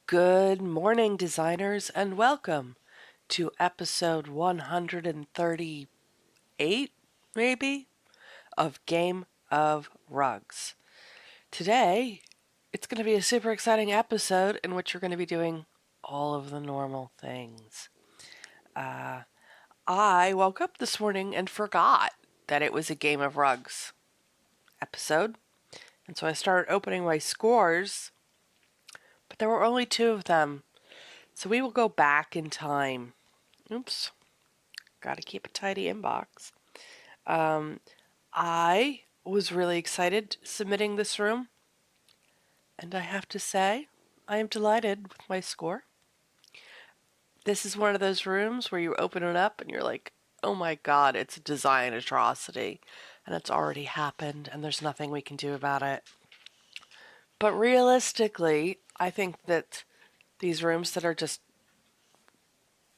Good morning, designers, and welcome to episode 138, maybe, of Game of Rugs. Today, it's going to be a super exciting episode in which we're going to be doing all of the normal things. I woke up this morning and forgot that it was a Game of Rugs episode, and so I started opening my scores, but there were only two of them. So we will go back in time. Oops. Got to keep a tidy inbox. I was really excited submitting this room, and I have to say, I am delighted with my score. This is one of those rooms where you open it up and you're like, oh my god, it's a design atrocity, and it's already happened, and there's nothing we can do about it. But realistically, I think that these rooms that are just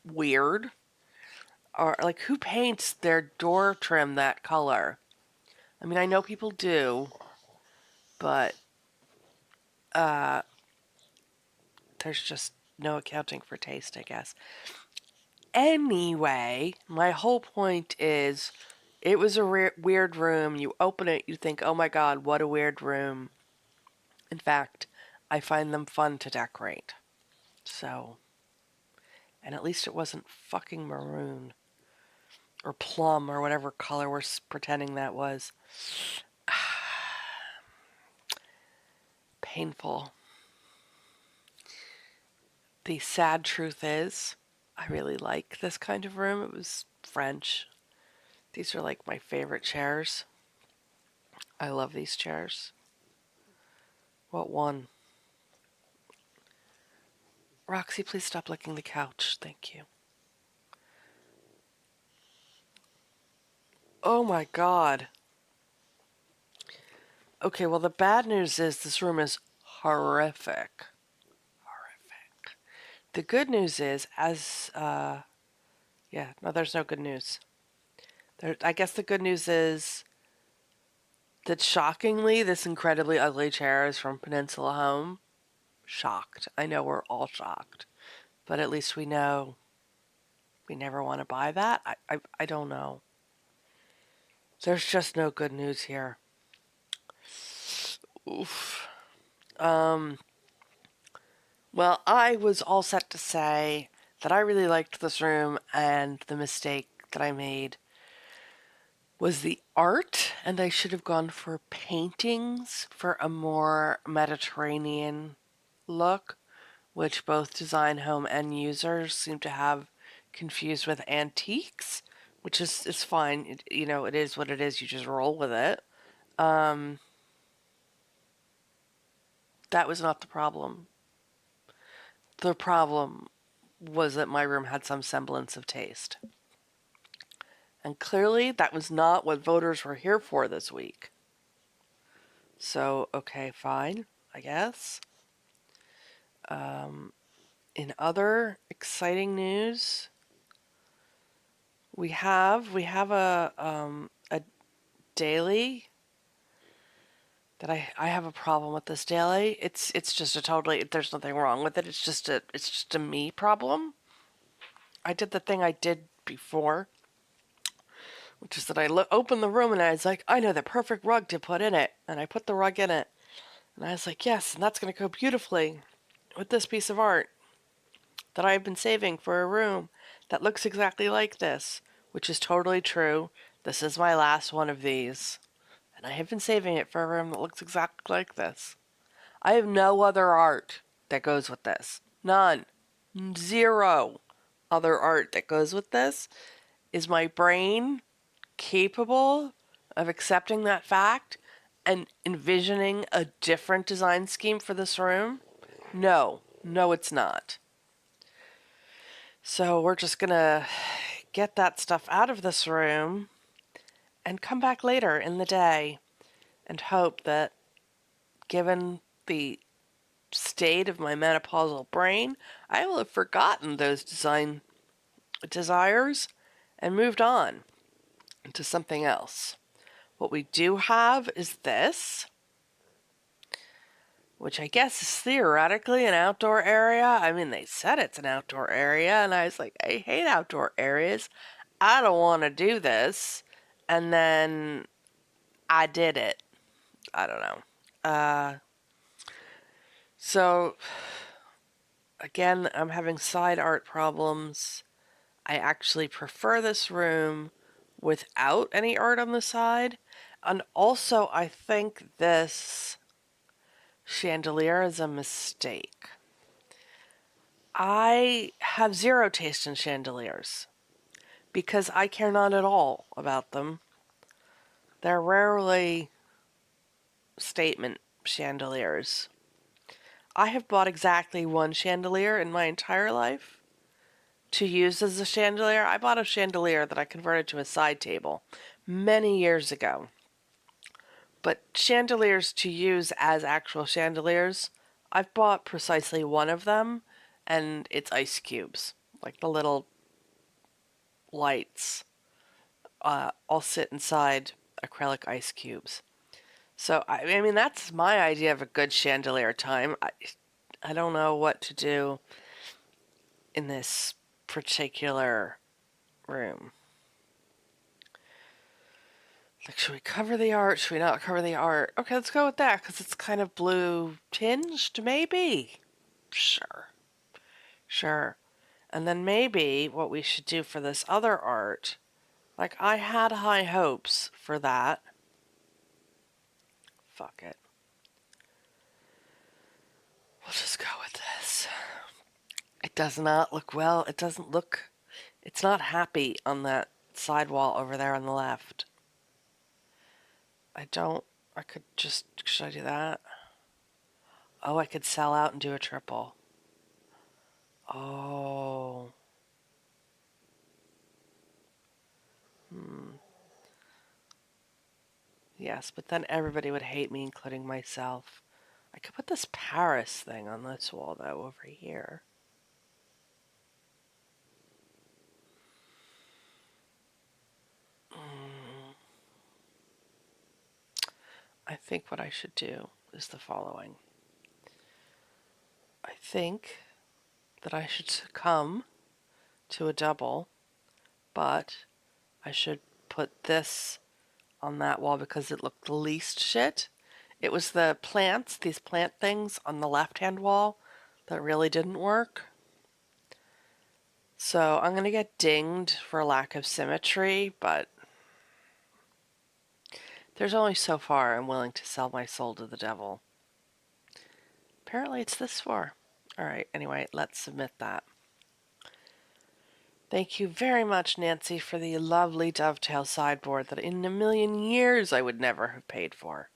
weird are like, who paints their door trim that color? I mean, I know people do, but there's just no accounting for taste, I guess. Anyway, my whole point is it was a weird room. You open it, you think, oh my god, what a weird room. In fact, I find them fun to decorate. So, and at least it wasn't fucking maroon or plum or whatever color we're pretending that was. Painful. The sad truth is, I really like this kind of room. It was French. These are like my favorite chairs. I love these chairs. What one? Roxy, please stop licking the couch. Thank you. Oh my god. Okay, well, the bad news is this room is horrific. Horrific. The good news is, there's no good news. I guess the good news is that shockingly, this incredibly ugly chair is from Peninsula Home. Shocked. I know we're all shocked. But at least we know we never want to buy that. I don't know. There's just no good news here. Oof. Well, I was all set to say that I really liked this room, and the mistake that I made was the art, and I should have gone for paintings for a more Mediterranean look, which both design, home, and users seem to have confused with antiques, which is fine. It is what it is. You just roll with it. That was not the problem. The problem was that my room had some semblance of taste. And clearly, that was not what voters were here for this week. So, okay, fine, I guess. In other exciting news, we have a daily that I have a problem with this daily. It's just a totally, there's nothing wrong with it. It's just a me problem. I did the thing I did before, which is that I opened the room and I was like, I know the perfect rug to put in it, and I put the rug in it, and I was like, yes, and that's going to go beautifully with this piece of art that I've been saving for a room that looks exactly like this, which is totally true. This is my last one of these, and I have been saving it for a room that looks exactly like this. I have no other art that goes with this. None. Zero other art that goes with this. Is my brain capable of accepting that fact and envisioning a different design scheme for this room? No. No, it's not. So we're just going to get that stuff out of this room and come back later in the day and hope that, given the state of my menopausal brain, I will have forgotten those design desires and moved on to something else. What we do have is this. which I guess is theoretically an outdoor area. I mean, they said it's an outdoor area, and I was like, I hate outdoor areas. I don't want to do this. And then I did it. I don't know. So, again, I'm having side art problems. I actually prefer this room without any art on the side. And also, I think this chandelier is a mistake. I have zero taste in chandeliers because I care not at all about them. They're rarely statement chandeliers. I have bought exactly one chandelier in my entire life to use as a chandelier. I bought a chandelier that I converted to a side table many years ago. But chandeliers to use as actual chandeliers, I've bought precisely one of them, and it's ice cubes, like the little lights, all sit inside acrylic ice cubes. So, I mean, that's my idea of a good chandelier time. I don't know what to do in this particular room. Like, should we cover the art? Should we not cover the art? Okay, let's go with that, because it's kind of blue tinged, maybe? Sure. Sure. And then maybe what we should do for this other art, like, I had high hopes for that. Fuck it. We'll just go with this. It does not look well. It doesn't look... It's not happy on that side wall over there on the left. I could just... Should I do that? Oh, I could sell out and do a triple. Oh. Yes, but then everybody would hate me, including myself. I could put this Paris thing on this wall, though, over here. I think what I should do is the following. I think that I should succumb to a double, but I should put this on that wall because it looked the least shit. It was the plants, these plant things on the left-hand wall that really didn't work. So I'm going to get dinged for lack of symmetry, but there's only so far I'm willing to sell my soul to the devil. Apparently it's this far. Alright, anyway, let's submit that. Thank you very much, Nancy, for the lovely dovetail sideboard that in a million years I would never have paid for.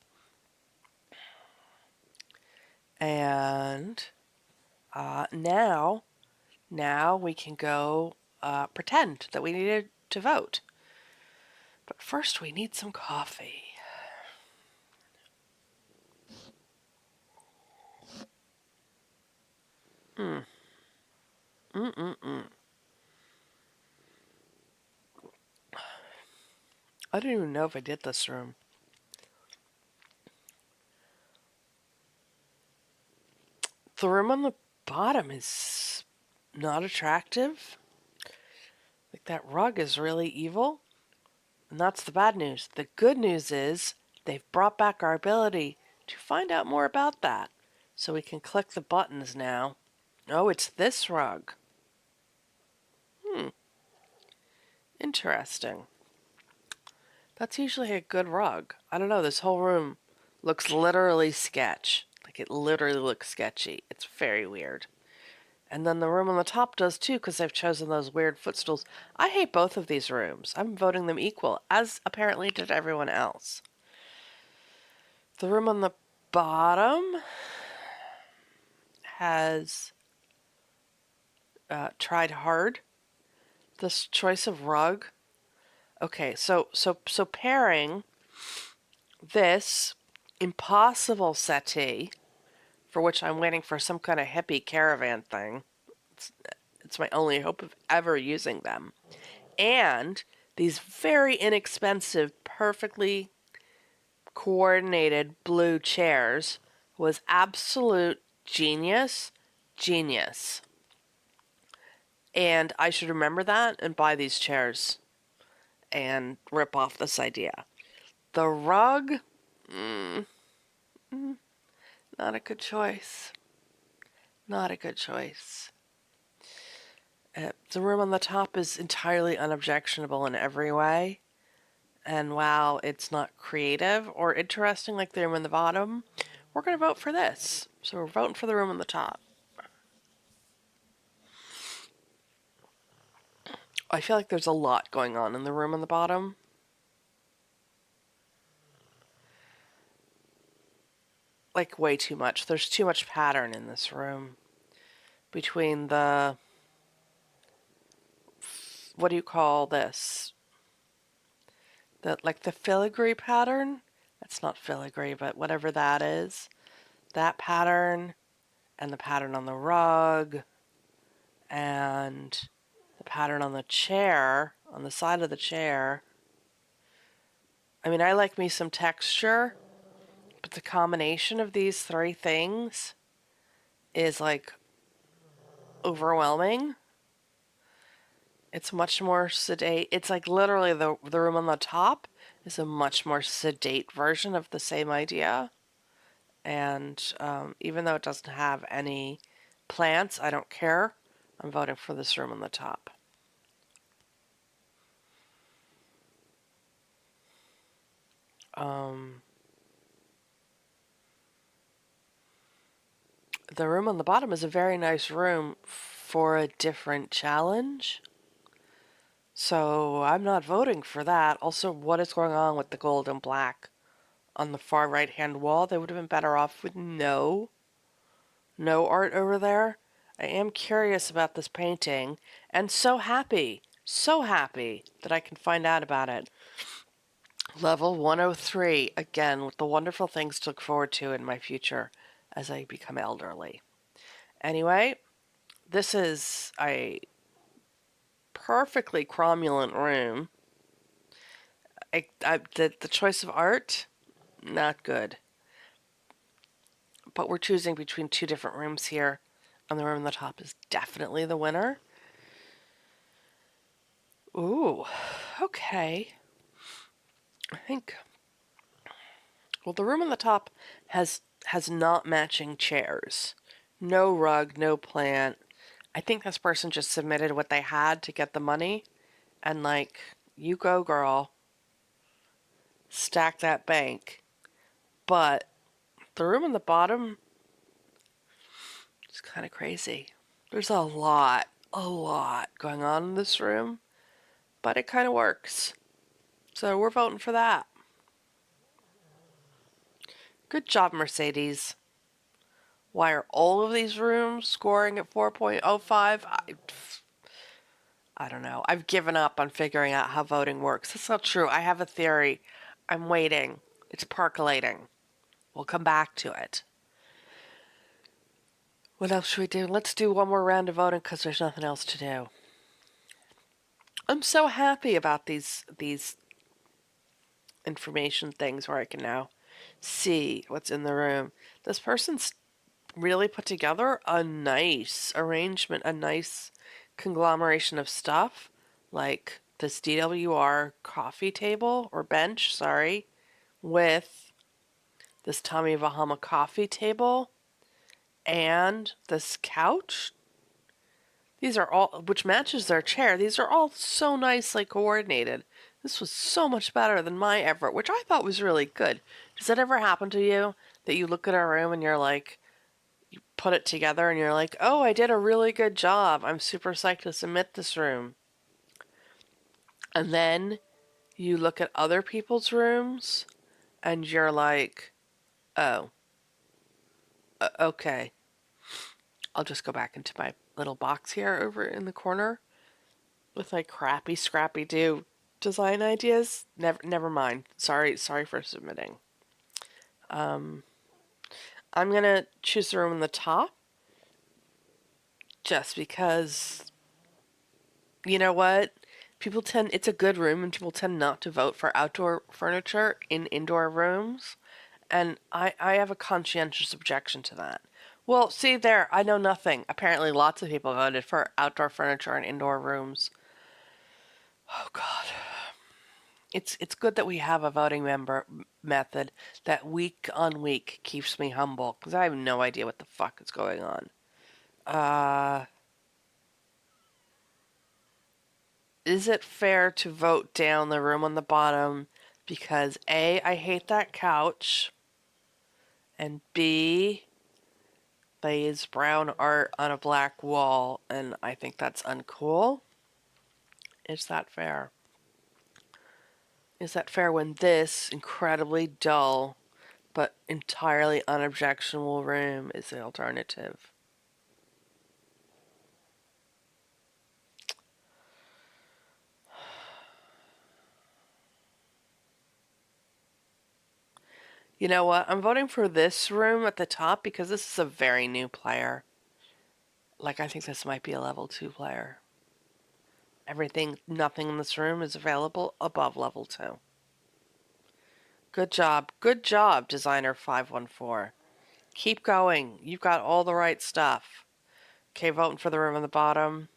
And now we can go pretend that we needed to vote. But first we need some coffee. I don't even know if I did this room. The room on the bottom is not attractive. Like, that rug is really evil. And that's the bad news. The good news is they've brought back our ability to find out more about that. So we can click the buttons now. Oh, it's this rug. Interesting. That's usually a good rug. I don't know, this whole room looks literally sketch. Like, it literally looks sketchy. It's very weird. And then the room on the top does too, because they've chosen those weird footstools. I hate both of these rooms. I'm voting them equal, as apparently did everyone else. The room on the bottom has tried hard. This choice of rug. Okay, so pairing this impossible settee, for which I'm waiting for some kind of hippie caravan thing. It's my only hope of ever using them. And these very inexpensive, perfectly coordinated blue chairs was absolute genius. Genius. And I should remember that and buy these chairs and rip off this idea. The rug, mm, not a good choice. Not a good choice. The room on the top is entirely unobjectionable in every way. And while it's not creative or interesting like the room on the bottom, we're going to vote for this. So we're voting for the room on the top. I feel like there's a lot going on in the room on the bottom. Like way too much. There's too much pattern in this room. Between the, what do you call this? Like the filigree pattern? That's not filigree, but whatever that is. That pattern and the pattern on the rug and the pattern on the chair, on the side of the chair. I mean, I like me some texture, but the combination of these three things is like overwhelming. It's much more sedate. It's like literally the room on the top is a much more sedate version of the same idea. And even though it doesn't have any plants, I don't care. I'm voting for this room on the top. The room on the bottom is a very nice room for a different challenge. So I'm not voting for that. Also, what is going on with the gold and black on the far right-hand wall? They would have been better off with no art over there. I am curious about this painting and so happy that I can find out about it. Level 103, again, with the wonderful things to look forward to in my future as I become elderly. Anyway, this is a perfectly cromulent room. The choice of art, not good. But we're choosing between two different rooms here, and the room on the top is definitely the winner. Ooh, okay. I think. Well, the room on the top has not matching chairs. No rug, no plant. I think this person just submitted what they had to get the money, and like, you go, girl. Stack that bank. But the room on the bottom is kind of crazy. There's a lot going on in this room, but it kind of works. So we're voting for that. Good job, Mercedes. Why are all of these rooms scoring at 4.05? I don't know. I've given up on figuring out how voting works. That's not true. I have a theory. I'm waiting. It's percolating. We'll come back to it. What else should we do? Let's do one more round of voting because there's nothing else to do. I'm so happy about these information things where I can now see what's in the room. This person's really put together a nice arrangement, a nice conglomeration of stuff, like this DWR coffee table or bench, sorry, with this Tommy Bahama coffee table and this couch. These are all, which matches their chair. These are all so nicely coordinated. This was so much better than my effort, which I thought was really good. Does that ever happen to you that you look at a room and you're like, you put it together and you're like, oh, I did a really good job. I'm super psyched to submit this room. And then you look at other people's rooms and you're like, oh, okay. I'll just go back into my little box here over in the corner with my crappy scrappy do design ideas. Never mind. Sorry for submitting. I'm gonna choose the room on the top just because, you know what? It's a good room and people tend not to vote for outdoor furniture in indoor rooms. And I have a conscientious objection to that. Well, see there, I know nothing. Apparently lots of people voted for outdoor furniture and indoor rooms. Oh God. It's good that we have a voting member method that week on week keeps me humble because I have no idea what the fuck is going on. Uh, is it fair to vote down the room on the bottom because A, I hate that couch, and B, they use brown art on a black wall, and I think that's uncool? Is that fair? Is that fair when this incredibly dull but entirely unobjectionable room is the alternative? You know what? I'm voting for this room at the top because this is a very new player. Like, I think this might be a level 2 player. Nothing in this room is available above level 2. Good job. Good job, Designer 514. Keep going. You've got all the right stuff. Okay, voting for the room on the bottom.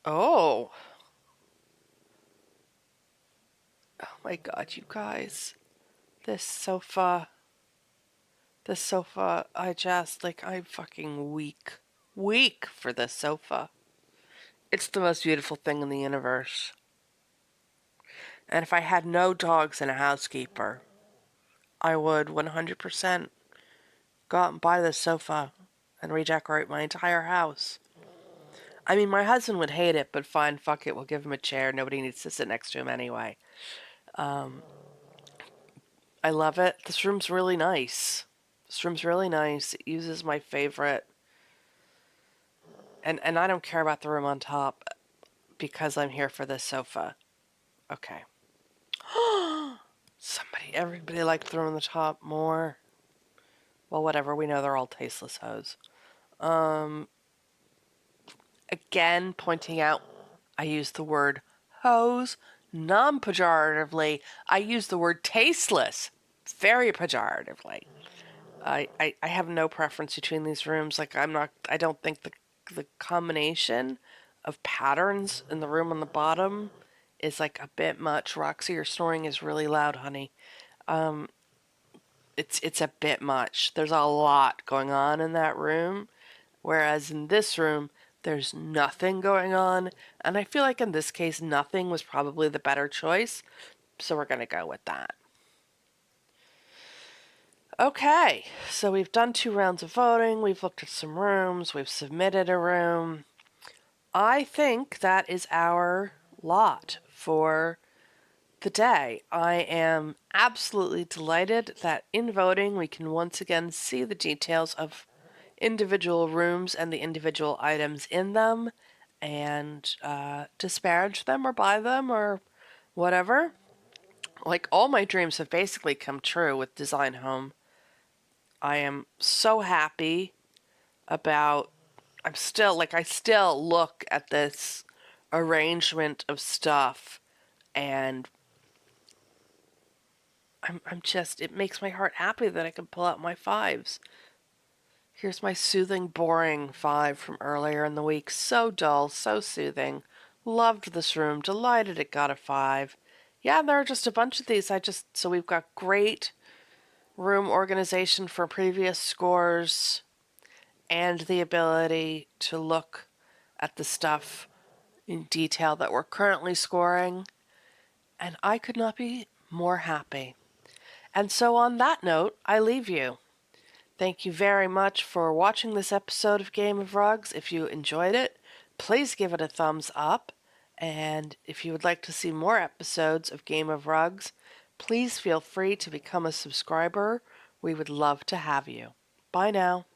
Oh. Oh my God, you guys. This sofa. This sofa, I'm fucking weak. Weak for this sofa. It's the most beautiful thing in the universe. And if I had no dogs and a housekeeper, I would 100% go out and buy this sofa and redecorate my entire house. I mean, my husband would hate it, but fine, fuck it, we'll give him a chair. Nobody needs to sit next to him anyway. Um, I love it. This room's really nice. This room's really nice. It uses my favorite. And I don't care about the room on top because I'm here for this sofa. Okay. Everybody liked the room on the top more. Well, whatever. We know they're all tasteless hoes. Um, Again, pointing out, I use the word hose non-pejoratively. I use the word tasteless very pejoratively. I have no preference between these rooms. Like, I don't think the combination of patterns in the room on the bottom is like a bit much. Roxy, your snoring is really loud, honey. Um, it's a bit much. There's a lot going on in that room, whereas in this room, there's nothing going on. And I feel like in this case, nothing was probably the better choice. So we're going to go with that. Okay, so we've done 2 rounds of voting. We've looked at some rooms. We've submitted a room. I think that is our lot for the day. I am absolutely delighted that in voting we can once again see the details of individual rooms and the individual items in them and disparage them or buy them or whatever. Like, all my dreams have basically come true with Design Home. I am so happy about I still look at this arrangement of stuff and I'm just, it makes my heart happy that I can pull out my 5s. Here's my soothing, boring 5 from earlier in the week. So dull, so soothing. Loved this room, delighted it got a 5. Yeah, there are just a bunch of these. So we've got great room organization for previous scores and the ability to look at the stuff in detail that we're currently scoring. And I could not be more happy. And so on that note, I leave you. Thank you very much for watching this episode of Game of Rugs. If you enjoyed it, please give it a thumbs up. And if you would like to see more episodes of Game of Rugs, please feel free to become a subscriber. We would love to have you. Bye now.